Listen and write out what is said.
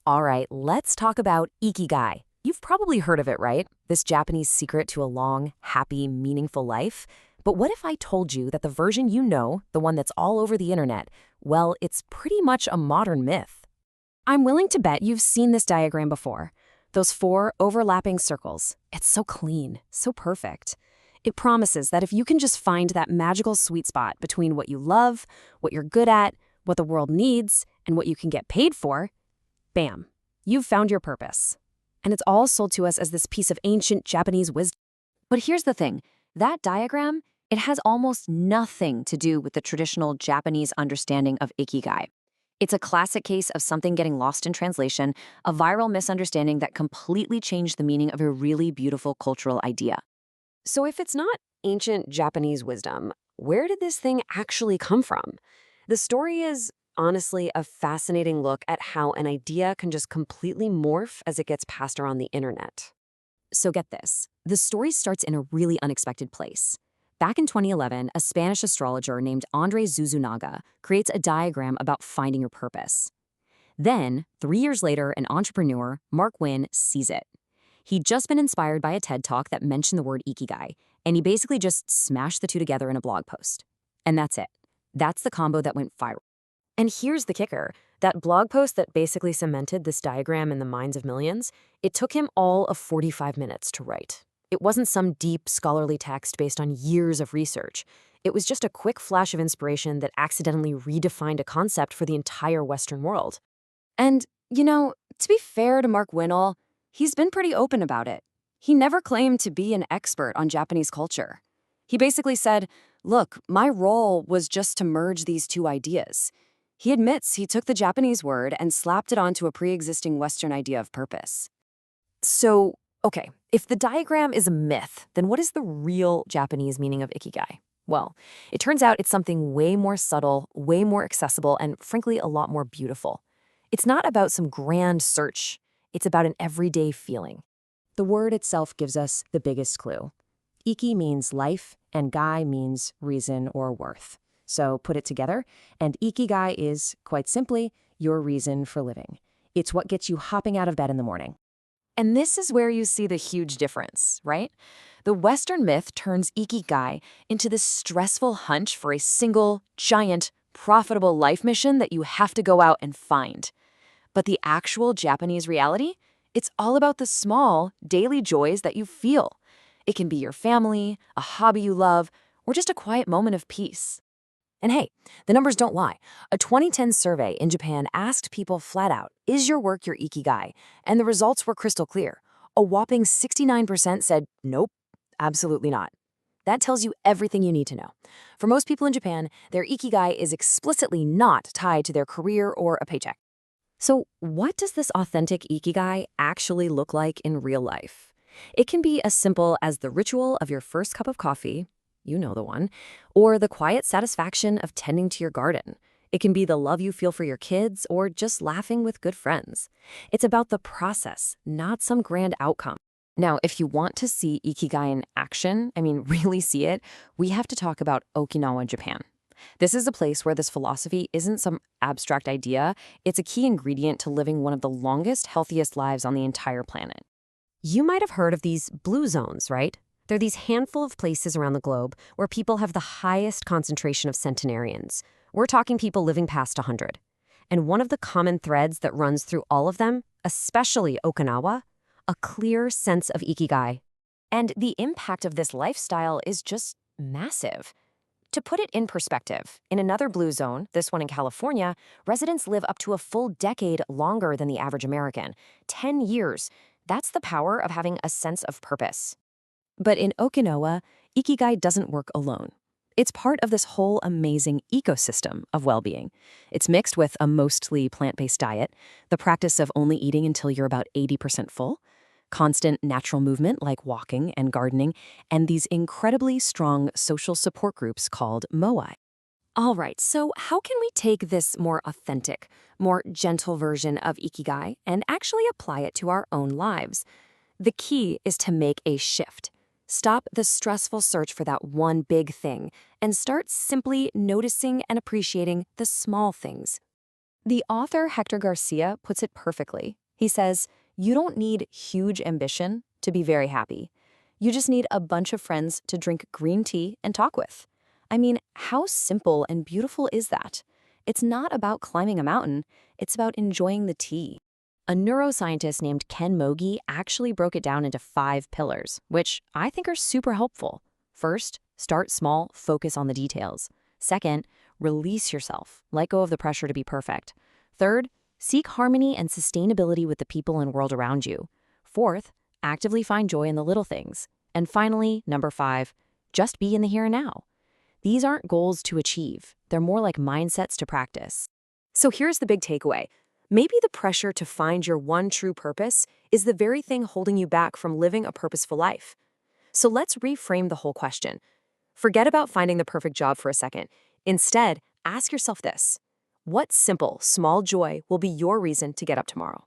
All right, let's talk about Ikigai. You've probably heard of it, right? This Japanese secret to a long, happy, meaningful life. But what if I told you that the version you know, the one that's all over the internet, well, it's pretty much a modern myth? I'm willing to bet you've seen this diagram before. Those four overlapping circles. It's so clean, so perfect. It promises that if you can just find that magical sweet spot between what you love, what you're good at, what the world needs, and what you can get paid for, bam, you've found your purpose. And it's all sold to us as this piece of ancient Japanese wisdom. But here's the thing, that diagram, it has almost nothing to do with the traditional Japanese understanding of Ikigai. It's a classic case of something getting lost in translation, a viral misunderstanding that completely changed the meaning of a really beautiful cultural idea. So if it's not ancient Japanese wisdom, where did this thing actually come from? The story is honestly a fascinating look at how an idea can just completely morph as it gets passed around the internet. So get this, the story starts in a really unexpected place. Back in 2011, a Spanish astrologer named Andre Zuzunaga creates a diagram about finding your purpose. Then, 3 years later, an entrepreneur, Mark Wynn, sees it. He'd just been inspired by a TED Talk that mentioned the word Ikigai, and he basically just smashed the two together in a blog post. And that's it. That's the combo that went viral. And here's the kicker. That blog post that basically cemented this diagram in the minds of millions, it took him all of 45 minutes to write. It wasn't some deep, scholarly text based on years of research. It was just a quick flash of inspiration that accidentally redefined a concept for the entire Western world. And, to be fair to Mark Winnall, he's been pretty open about it. He never claimed to be an expert on Japanese culture. He basically said, look, my role was just to merge these two ideas. He admits he took the Japanese word and slapped it onto a pre-existing Western idea of purpose. So, okay, if the diagram is a myth, then what is the real Japanese meaning of Ikigai? Well, it turns out it's something way more subtle, way more accessible, and frankly, a lot more beautiful. It's not about some grand search. It's about an everyday feeling. The word itself gives us the biggest clue. Iki means life, and gai means reason or worth. So put it together, and Ikigai is, quite simply, your reason for living. It's what gets you hopping out of bed in the morning. And this is where you see the huge difference, right? The Western myth turns Ikigai into this stressful hunch for a single, giant, profitable life mission that you have to go out and find. But the actual Japanese reality? It's all about the small, daily joys that you feel. It can be your family, a hobby you love, or just a quiet moment of peace. And hey, the numbers don't lie. A 2010 survey in Japan asked people flat out, is your work your Ikigai? And the results were crystal clear. A whopping 69% said, nope, absolutely not. That tells you everything you need to know. For most people in Japan, their Ikigai is explicitly not tied to their career or a paycheck. So what does this authentic Ikigai actually look like in real life? It can be as simple as the ritual of your first cup of coffee, you know the one, or the quiet satisfaction of tending to your garden. It can be the love you feel for your kids or just laughing with good friends. It's about the process, not some grand outcome. Now, if you want to see Ikigai in action, really see it, we have to talk about Okinawa, Japan. This is a place where this philosophy isn't some abstract idea. It's a key ingredient to living one of the longest, healthiest lives on the entire planet. You might have heard of these blue zones, right? They're these handful of places around the globe where people have the highest concentration of centenarians. We're talking people living past 100. And one of the common threads that runs through all of them, especially Okinawa, a clear sense of Ikigai. And the impact of this lifestyle is just massive. To put it in perspective, in another blue zone, this one in California, residents live up to a full decade longer than the average American. 10 years. That's the power of having a sense of purpose. But in Okinawa, Ikigai doesn't work alone. It's part of this whole amazing ecosystem of well-being. It's mixed with a mostly plant-based diet, the practice of only eating until you're about 80% full, constant natural movement like walking and gardening, and these incredibly strong social support groups called moai. All right, so how can we take this more authentic, more gentle version of Ikigai and actually apply it to our own lives? The key is to make a shift. Stop the stressful search for that one big thing and start simply noticing and appreciating the small things. The author Hector Garcia puts it perfectly. He says, you don't need huge ambition to be very happy. You just need a bunch of friends to drink green tea and talk with. I mean, how simple and beautiful is that? It's not about climbing a mountain, it's about enjoying the tea. A neuroscientist named Ken Mogi actually broke it down into 5 pillars, which I think are super helpful. First, start small, focus on the details. Second, release yourself, let go of the pressure to be perfect. Third, seek harmony and sustainability with the people and world around you. Fourth, actively find joy in the little things. And finally, number 5, just be in the here and now. These aren't goals to achieve, they're more like mindsets to practice. So here's the big takeaway. Maybe the pressure to find your one true purpose is the very thing holding you back from living a purposeful life. So let's reframe the whole question. Forget about finding the perfect job for a second. Instead, ask yourself this: what simple, small joy will be your reason to get up tomorrow?